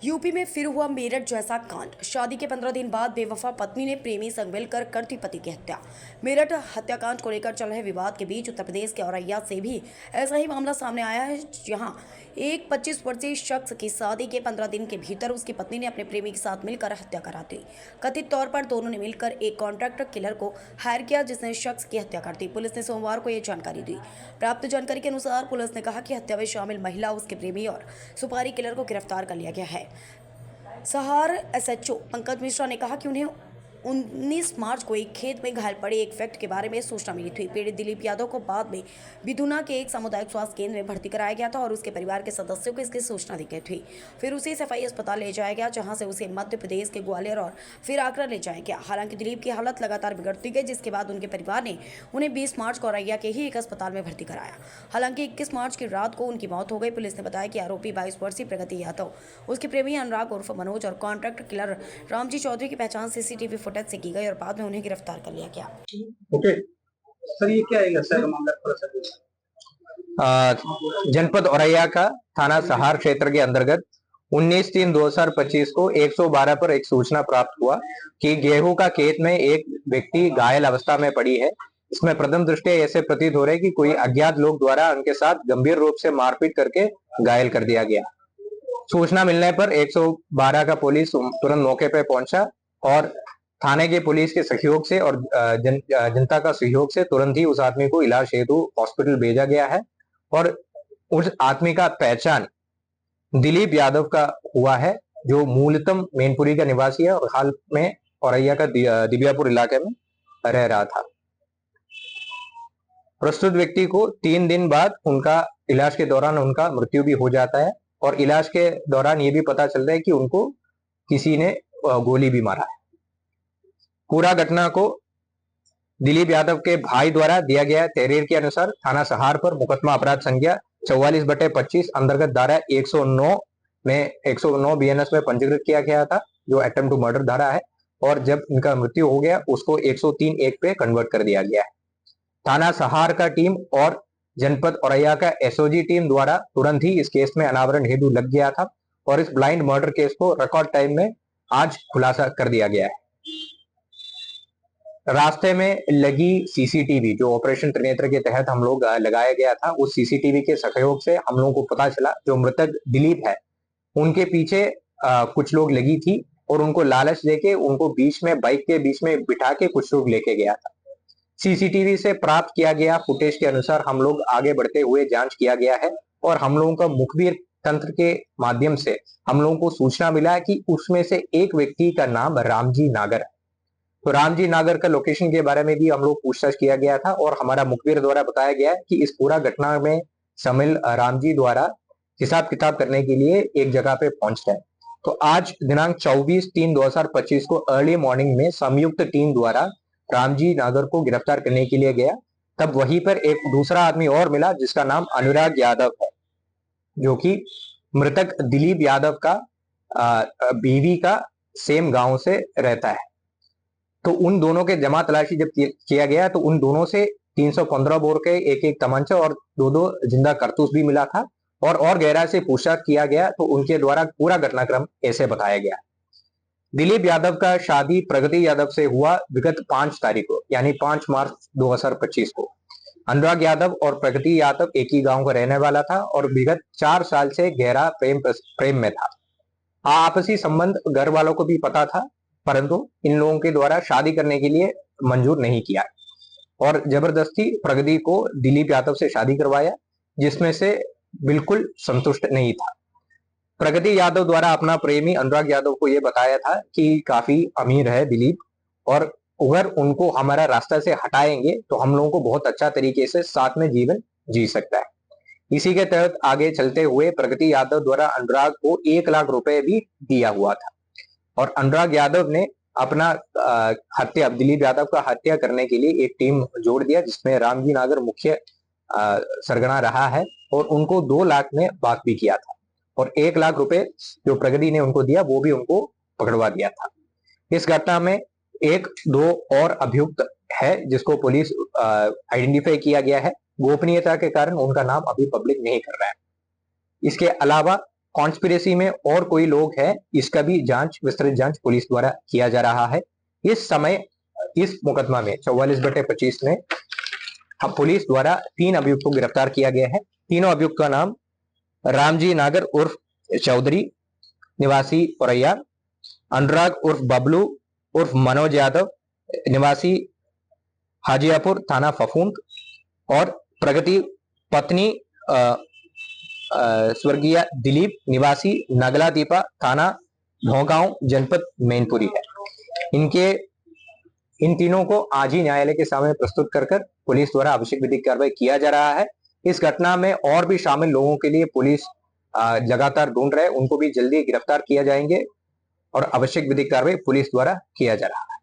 UP में फिर हुआ मेरठ जैसा कांड। शादी के 15 दिन बाद बेवफा पत्नी ने प्रेमी संग मिलकर कर दी पति की हत्या। मेरठ हत्याकांड को लेकर चल रहे विवाद के बीच उत्तर प्रदेश के औरैया से भी ऐसा ही मामला सामने आया है, जहां एक 25 वर्षीय शख्स की शादी के 15 दिन के भीतर उसकी पत्नी ने अपने प्रेमी के साथ मिलकर हत्या करा दी। कथित तौर पर दोनों ने मिलकर एक कॉन्ट्रैक्टर किलर को हायर किया, जिसने शख्स की हत्या कर दी। पुलिस ने सोमवार को यह जानकारी दी। प्राप्त जानकारी के अनुसार पुलिस ने कहा कि हत्या में शामिल महिला, उसके प्रेमी और सुपारी किलर को गिरफ्तार कर लिया गया है। सहार एसएचओ पंकज मिश्रा ने कहा कि उन्हें 19 मार्च को एक खेत में घायल पड़े एक व्यक्ति के बारे में सूचना मिली थी। पीड़ित दिलीप यादव को बाद में बिधुना के एक सामुदायिक स्वास्थ्य केंद्र में भर्ती कराया गया था और उसके परिवार के सदस्यों को इसकी सूचना दी गई थी। फिर उसे सफाई अस्पताल ले जाया गया, जहां से उसे मध्य प्रदेश के ग्वालियर और फिर आगरा ले जाया गया। हालांकि दिलीप की हालत लगातार बिगड़ती गई, जिसके बाद उनके परिवार ने उन्हें 20 मार्च को औरैया के ही एक अस्पताल में भर्ती कराया। हालांकि 21 मार्च की रात को उनकी मौत हो गई। पुलिस ने बताया कि आरोपी 22 वर्षीय प्रगति यादव, उसके प्रेमी अनुराग उर्फ मनोज और कॉन्ट्रैक्टर किलर रामजी चौधरी की पहचान सीसीटीवी फुटेज से की गई और बाद में उन्हें गिरफ्तार कर लिया गया। ओके सर, ये क्या है सर मामला जनपद औरैया का थाना सहार क्षेत्र के अंतर्गत 19/3/2025 को 112 पर एक सूचना प्राप्त हुआ कि गेहूं का खेत में एक व्यक्ति घायल अवस्था में पड़ी है। इसमें प्रथम दृष्टया ऐसे प्रतीत हो रहा है कि कोई अज्ञात लोग द्वारा उनके साथ गंभीर रूप से मारपीट करके घायल कर दिया गया। सूचना मिलने पर 112 का पुलिस तुरंत मौके पर पहुंचा और थाने के पुलिस के सहयोग से और जनता का सहयोग से तुरंत ही उस आदमी को इलाज हेतु हॉस्पिटल भेजा गया है और उस आदमी का पहचान दिलीप यादव का हुआ है, जो मूलतः मैनपुरी का निवासी है और हाल में औरैया का दिव्यापुर इलाके में रह रहा था। प्रस्तुत व्यक्ति को 3 दिन बाद उनका इलाज के दौरान उनका मृत्यु भी हो जाता है और इलाज के दौरान ये भी पता चलता है कि उनको किसी ने गोली भी मारा है। पूरा घटना को दिलीप यादव के भाई द्वारा दिया गया तहरीर के अनुसार थाना सहार पर मुकदमा अपराध संख्या 44/25 अंतर्गत धारा 109 में 109 बीएनएस में पंजीकृत किया गया था, जो अटेम्प्ट टू मर्डर धारा है, और जब इनका मृत्यु हो गया उसको 103(1) पे कन्वर्ट कर दिया गया है। थाना सहार का टीम और जनपद औरैया का एसओजी टीम द्वारा तुरंत ही इस केस में अनावरण हेतु लग गया था और इस ब्लाइंड मर्डर केस को रिकॉर्ड टाइम में आज खुलासा कर दिया गया है। रास्ते में लगी सीसीटीवी, जो ऑपरेशन त्रिनेत्र के तहत हम लोग लगाया गया था, उस सीसीटीवी के सहयोग से हम लोगों को पता चला जो मृतक दिलीप है उनके पीछे कुछ लोग लगी थी और उनको लालच देके उनको बीच में बाइक के बीच में बिठा के कुछ लोग लेके गया था। सीसीटीवी से प्राप्त किया गया फुटेज के अनुसार हम लोग आगे बढ़ते हुए जांच किया गया है और हम लोगों का मुखबिर तंत्र के माध्यम से हम लोगों को सूचना मिला कि उसमें से एक व्यक्ति का नाम रामजी नागर है। तो रामजी नागर का लोकेशन के बारे में भी हम लोग पूछताछ किया गया था और हमारा मुखबिर द्वारा बताया गया है कि इस पूरा घटना में शामिल रामजी द्वारा हिसाब किताब करने के लिए एक जगह पे पहुंचता है। तो आज दिनांक 24/3/2025 को अर्ली मॉर्निंग में संयुक्त टीम द्वारा रामजी नागर को गिरफ्तार करने के लिए गया। तब वहीं पर एक दूसरा आदमी और मिला जिसका नाम अनुराग यादव है, जो कि मृतक दिलीप यादव का बीवी का सेम गांव से रहता है। तो उन दोनों के जमा तलाशी जब किया गया तो उन दोनों से 315 बोर के एक तमंचा और 2 जिंदा कारतूस भी मिला था और गहराई से पूछताछ किया गया तो उनके द्वारा पूरा घटनाक्रम ऐसे बताया गया। दिलीप यादव का शादी प्रगति यादव से हुआ विगत 5 तारीख को, यानी 5 मार्च 2025 को। अनुराग यादव और प्रगति यादव एक ही गांव का रहने वाला था और विगत 4 साल से गहरा प्रेम में था। आपसी संबंध घर वालों को भी पता था, परंतु इन लोगों के द्वारा शादी करने के लिए मंजूर नहीं किया और जबरदस्ती प्रगति को दिलीप यादव से शादी करवाया, जिसमें से बिल्कुल संतुष्ट नहीं था। प्रगति यादव द्वारा अपना प्रेमी अनुराग यादव को यह बताया था कि काफी अमीर है दिलीप और अगर उनको हमारा रास्ता से हटाएंगे तो हम लोगों को बहुत अच्छा तरीके से साथ में जीवन जी सकता है। इसी के तहत आगे चलते हुए प्रगति यादव द्वारा अनुराग को 1 लाख रुपए भी दिया हुआ था और अनुराग यादव ने अपना हत्या दिलीप यादव का हत्या करने के लिए एक टीम जोड़ दिया, जिसमें रामजी नागर मुख्य सरगना रहा है और उनको 2 लाख में बात भी किया था और 1 लाख रुपए जो प्रगति ने उनको दिया वो भी उनको पकड़वा दिया था। इस घटना में 1-2 और अभियुक्त है जिसको पुलिस आइडेंटिफाई किया गया है। गोपनीयता के कारण उनका नाम अभी पब्लिक नहीं कर रहा है। इसके अलावा कॉन्स्पिरेसी में और कोई लोग हैं, इसका भी जांच, विस्तृत जांच पुलिस द्वारा किया जा रहा है। इस समय इस मुकदमा में 44/25 में पुलिस द्वारा 3 अभियुक्त को गिरफ्तार किया गया है। तीनों अभियुक्त का नाम रामजी नागर उर्फ चौधरी निवासी औरैया, अनुराग उर्फ बबलू उर्फ मनोज यादव निवासी हाजियापुर थाना फफूंद और प्रगति पत्नी स्वर्गीय दिलीप निवासी नगला दीपा थाना भोगांव जनपद मैनपुरी है। इन तीनों को आज ही न्यायालय के सामने प्रस्तुत कर पुलिस द्वारा आवश्यक विधिक कार्रवाई किया जा रहा है। इस घटना में और भी शामिल लोगों के लिए पुलिस लगातार ढूंढ रहे हैं, उनको भी जल्दी गिरफ्तार किया जाएंगे और आवश्यक विधिक कार्रवाई पुलिस द्वारा किया जा रहा है।